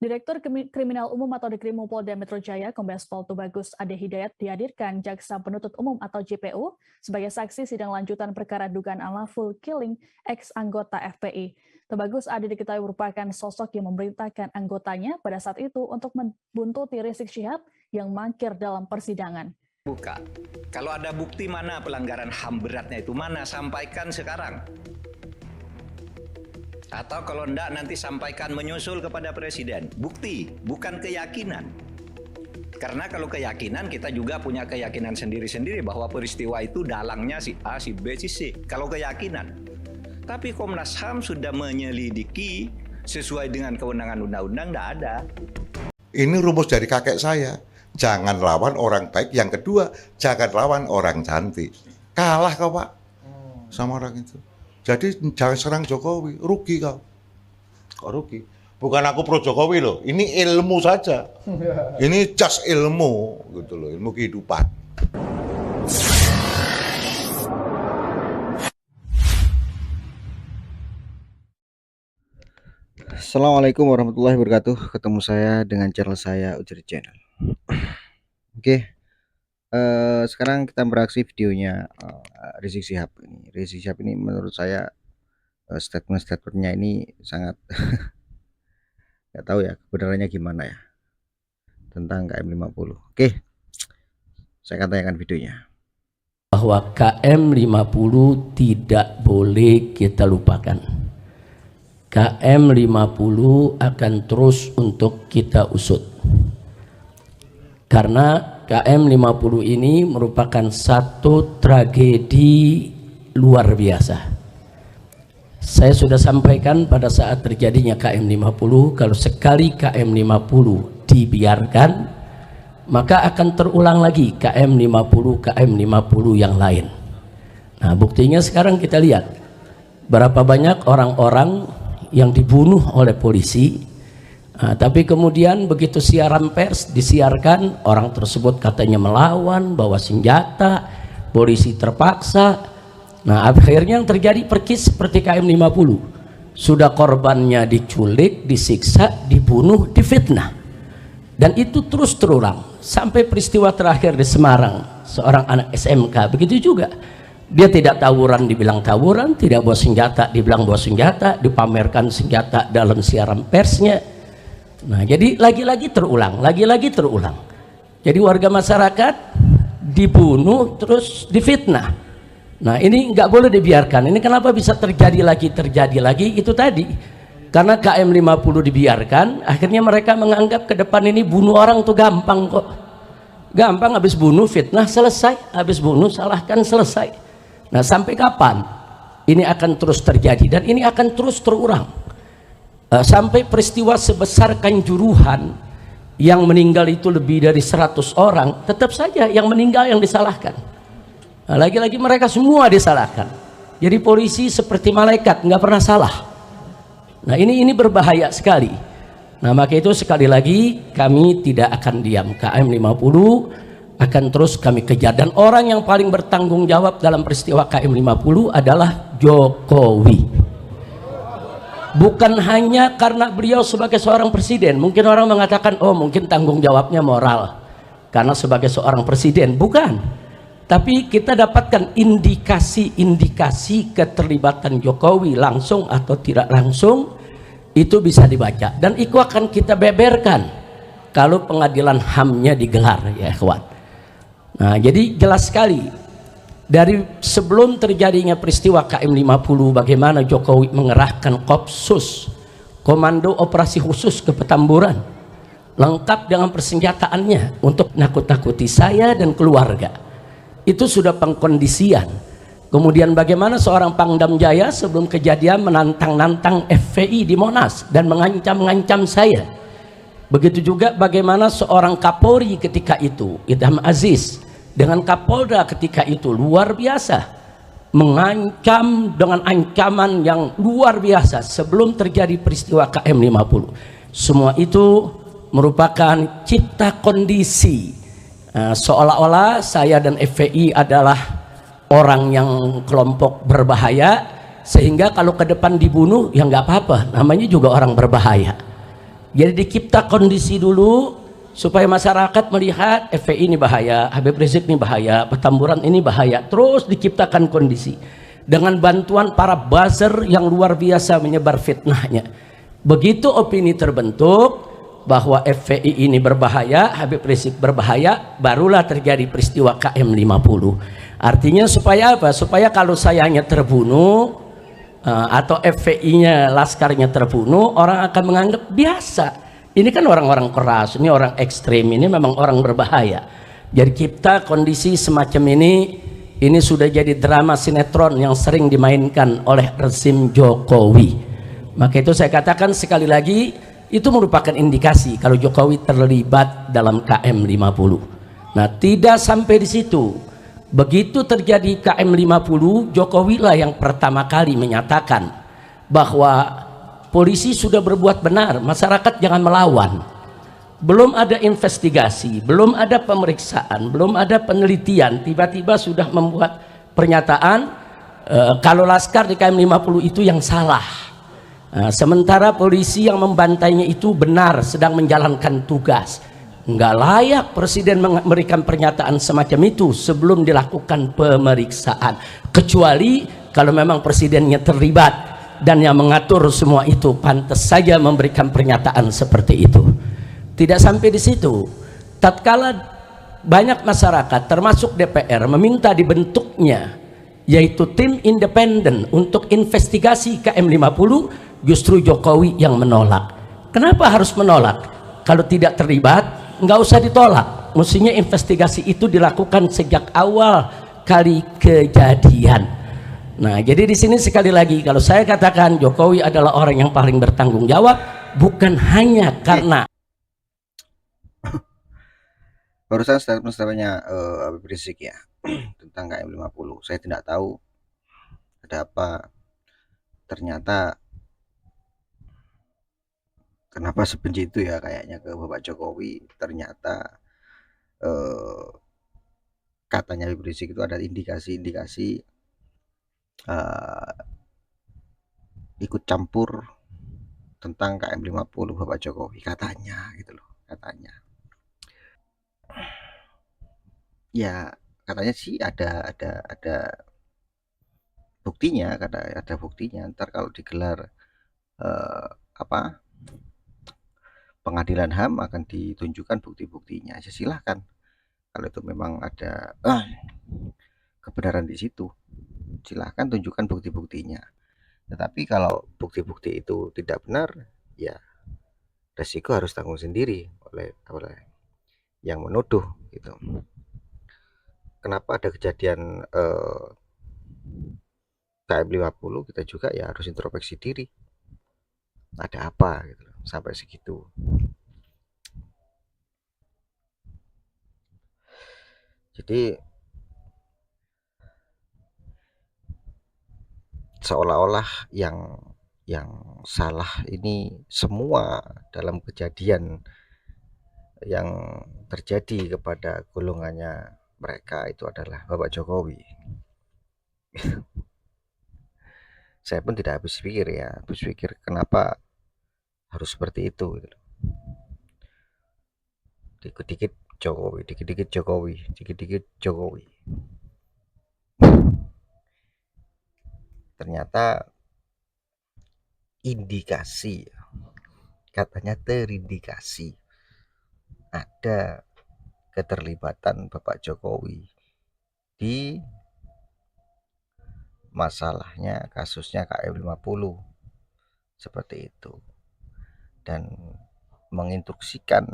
Direktur Kriminal Umum atau Dikrimo Polda Metro Jaya, Kombes Pol Tubagus Ade Hidayat dihadirkan Jaksa Penuntut Umum atau JPU sebagai saksi sidang lanjutan perkara dugaan unlawful killing ex-anggota FPI. Tubagus Ade diketahui merupakan sosok yang memerintahkan anggotanya pada saat itu untuk membuntuti Rizik Syihab yang mangkir dalam persidangan. Buka. Kalau ada bukti mana pelanggaran HAM beratnya itu mana, sampaikan sekarang. Atau kalau enggak nanti sampaikan menyusul kepada Presiden. Bukti, bukan keyakinan. Karena kalau keyakinan kita juga punya keyakinan sendiri-sendiri bahwa peristiwa itu dalangnya si A, si B, si C. Kalau keyakinan. Tapi Komnas HAM sudah menyelidiki sesuai dengan kewenangan undang-undang, enggak ada. Ini rumus dari kakek saya. Jangan lawan orang baik. Yang kedua, jangan lawan orang cantik. Kalah kau Pak sama orang itu. Jadi jangan serang Jokowi, rugi kau. Kok rugi? Bukan aku pro Jokowi loh, ini ilmu saja. Ini just ilmu gitu loh, ilmu kehidupan. Assalamualaikum warahmatullahi wabarakatuh. Ketemu saya dengan channel saya Ujri Channel. Oke. Sekarang kita bereaksi videonya Rizik Syihab ini. Rizik Syihab ini menurut saya statement-statementnya ini sangat nggak tahu ya kebenarannya gimana ya tentang KM50. Oke, saya akan tanyakan videonya. Bahwa KM50 tidak boleh kita lupakan. KM50 akan terus untuk kita usut. Karena KM50 ini merupakan satu tragedi luar biasa. Saya sudah sampaikan pada saat terjadinya KM50, kalau sekali KM50 dibiarkan, maka akan terulang lagi KM50 yang lain. Nah, buktinya sekarang kita lihat berapa banyak orang-orang yang dibunuh oleh polisi. Nah, tapi kemudian begitu siaran pers disiarkan, orang tersebut katanya melawan, bawa senjata, polisi terpaksa. Nah, akhirnya yang terjadi persis seperti KM50. Sudah korbannya diculik, disiksa, dibunuh, difitnah. Dan itu terus terulang sampai peristiwa terakhir di Semarang, seorang anak SMK begitu juga. Dia tidak tawuran dibilang tawuran, tidak bawa senjata dibilang bawa senjata, dipamerkan senjata dalam siaran persnya. Nah, jadi lagi-lagi terulang, lagi-lagi terulang. Jadi warga masyarakat dibunuh terus difitnah. Nah, ini nggak boleh dibiarkan. Ini kenapa bisa terjadi lagi itu tadi. Karena KM50 dibiarkan, akhirnya mereka menganggap ke depan ini bunuh orang tuh gampang kok. Gampang, habis bunuh fitnah selesai, habis bunuh salahkan selesai. Nah, sampai kapan ini akan terus terjadi dan ini akan terus terulang. Sampai peristiwa sebesar Kanjuruhan yang meninggal itu lebih dari 100 orang, tetap saja yang meninggal yang disalahkan. Nah, lagi-lagi mereka semua disalahkan. Jadi polisi seperti malaikat, nggak pernah salah. Nah, ini berbahaya sekali. Nah, maka itu sekali lagi kami tidak akan diam. KM50 akan terus kami kejar, dan orang yang paling bertanggung jawab dalam peristiwa KM50 adalah Jokowi. Bukan hanya karena beliau sebagai seorang presiden. Mungkin orang mengatakan, oh mungkin tanggung jawabnya moral karena sebagai seorang presiden. Bukan. Tapi kita dapatkan indikasi-indikasi keterlibatan Jokowi langsung atau tidak langsung, itu bisa dibaca. Dan itu akan kita beberkan kalau pengadilan HAM-nya digelar, ya kawan. Nah, jadi jelas sekali. Dari sebelum terjadinya peristiwa KM50, bagaimana Jokowi mengerahkan Kopsus, Komando Operasi Khusus ke Petamburan, lengkap dengan persenjataannya untuk nakut-nakuti saya dan keluarga. Itu sudah pengkondisian. Kemudian bagaimana seorang Pangdam Jaya sebelum kejadian menantang-nantang FPI di Monas dan mengancam-ngancam saya. Begitu juga bagaimana seorang Kapolri ketika itu, Idham Aziz, dengan Kapolda ketika itu luar biasa, mengancam dengan ancaman yang luar biasa sebelum terjadi peristiwa KM50. Semua itu merupakan cipta kondisi, seolah-olah saya dan FPI adalah orang yang kelompok berbahaya, sehingga kalau ke depan dibunuh ya nggak apa-apa, namanya juga orang berbahaya. Jadi dicipta kondisi dulu supaya masyarakat melihat FPI ini bahaya, Habib Rizik ini bahaya, Petamburan ini bahaya. Terus diciptakan kondisi dengan bantuan para buzzer yang luar biasa menyebar fitnahnya. Begitu opini terbentuk bahwa FPI ini berbahaya, Habib Rizik berbahaya, barulah terjadi peristiwa KM 50. Artinya supaya apa? Supaya kalau sayanya terbunuh atau FPI-nya, laskarnya terbunuh, orang akan menganggap biasa. Ini kan orang-orang keras, ini orang ekstrim, ini memang orang berbahaya. Jadi kita kondisi semacam ini sudah jadi drama sinetron yang sering dimainkan oleh rezim Jokowi. Maka itu saya katakan sekali lagi, itu merupakan indikasi kalau Jokowi terlibat dalam KM 50. Nah, tidak sampai di situ. Begitu terjadi KM 50, Jokowi lah yang pertama kali menyatakan bahwa polisi sudah berbuat benar, masyarakat jangan melawan. Belum ada investigasi, belum ada pemeriksaan, belum ada penelitian, tiba-tiba sudah membuat pernyataan kalau laskar di KM 50 itu yang salah. Sementara polisi yang membantainya itu benar, sedang menjalankan tugas. Nggak layak presiden memberikan pernyataan semacam itu sebelum dilakukan pemeriksaan, kecuali kalau memang presidennya terlibat dan yang mengatur semua itu, pantas saja memberikan pernyataan seperti itu. Tidak sampai di situ, tatkala banyak masyarakat termasuk DPR meminta dibentuknya yaitu tim independen untuk investigasi KM 50, justru Jokowi yang menolak. Kenapa harus menolak? Kalau tidak terlibat nggak usah ditolak, mestinya investigasi itu dilakukan sejak awal kali kejadian. Nah, jadi di sini sekali lagi kalau saya katakan Jokowi adalah orang yang paling bertanggung jawab, bukan hanya karena Barusan statement-statementnya Habib Rizik ya tentang KM 50. Saya tidak tahu ada apa. Ternyata kenapa sebenci itu ya kayaknya ke Bapak Jokowi. Ternyata katanya Habib Rizik itu ada indikasi-indikasi ikut campur tentang KM 50 Bapak Jokowi, katanya gitu loh, katanya. Ya, katanya sih ada buktinya, ada buktinya. Ntar kalau digelar apa pengadilan HAM akan ditunjukkan bukti-buktinya. Ya silahkan kalau itu memang ada kebenaran di situ, silahkan tunjukkan bukti-buktinya. Tetapi kalau bukti-bukti itu tidak benar, ya resiko harus tanggung sendiri oleh yang menuduh gitu. Kenapa ada kejadian KM 50, kita juga ya harus introspeksi diri. Ada apa gitu sampai segitu. Jadi seolah-olah yang salah ini semua dalam kejadian yang terjadi kepada golongannya mereka itu adalah Bapak Jokowi. Saya pun tidak habis pikir kenapa harus seperti itu gitu. Dikit-dikit Jokowi, dikit-dikit Jokowi, dikit-dikit Jokowi. Ternyata indikasi, katanya terindikasi ada keterlibatan Bapak Jokowi di masalahnya kasusnya KM 50 seperti itu, dan menginstruksikan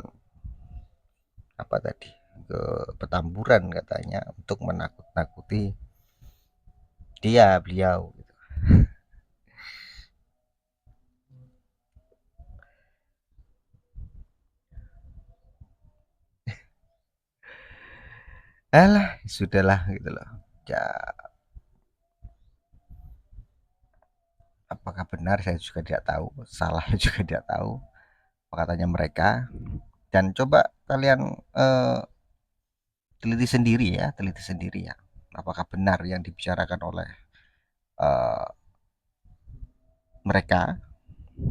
apa tadi ke Petamburan katanya untuk menakut-nakuti beliau gitu. Alah, sudahlah gitu loh. Ya, apakah benar saya juga tidak tahu, salah juga tidak tahu apa katanya mereka. Dan coba kalian teliti sendiri ya, apakah benar yang dibicarakan oleh mereka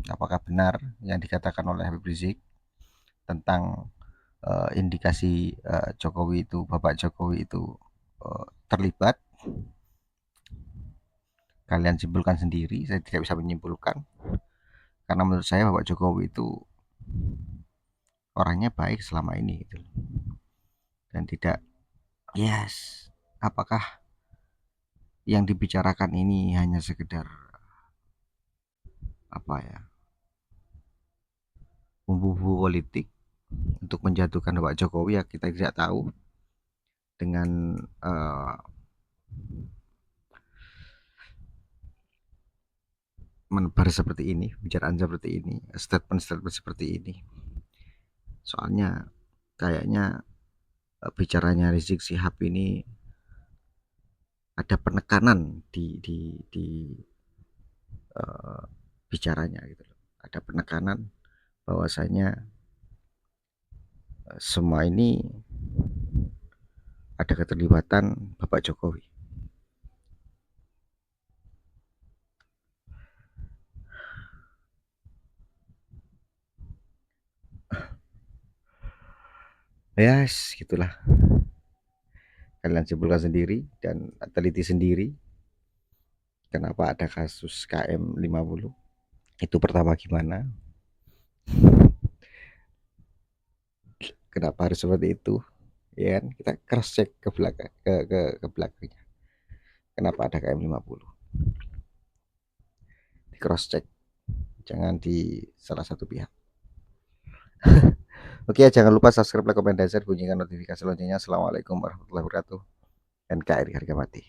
apakah benar yang dikatakan oleh Habib Rizik tentang indikasi Bapak Jokowi itu terlibat. Kalian simpulkan sendiri, saya tidak bisa menyimpulkan, karena menurut saya Bapak Jokowi itu orangnya baik selama ini gitu. Dan tidak, apakah yang dibicarakan ini hanya sekedar bumbu-bumbu politik untuk menjatuhkan Bapak Jokowi, ya kita tidak tahu. Dengan menebar seperti ini, bicaraan seperti ini, statement-statement seperti ini, soalnya kayaknya bicaranya Rizik Syihab ini ada penekanan di bicaranya gitu loh. Ada penekanan bahwasanya semua ini ada keterlibatan Bapak Jokowi. Gitulah. Kalian simpulkan sendiri dan teliti sendiri kenapa ada kasus KM 50. Itu pertama gimana? Kenapa harus seperti itu? Ya kan? Kita cross check ke belakang, ke belakangnya. Kenapa ada KM 50? Di cross check. Jangan di salah satu pihak. Oke, jangan lupa subscribe, like, komen, dan share, bunyikan notifikasi loncengnya. Assalamualaikum warahmatullahi wabarakatuh. NKRI harga mati.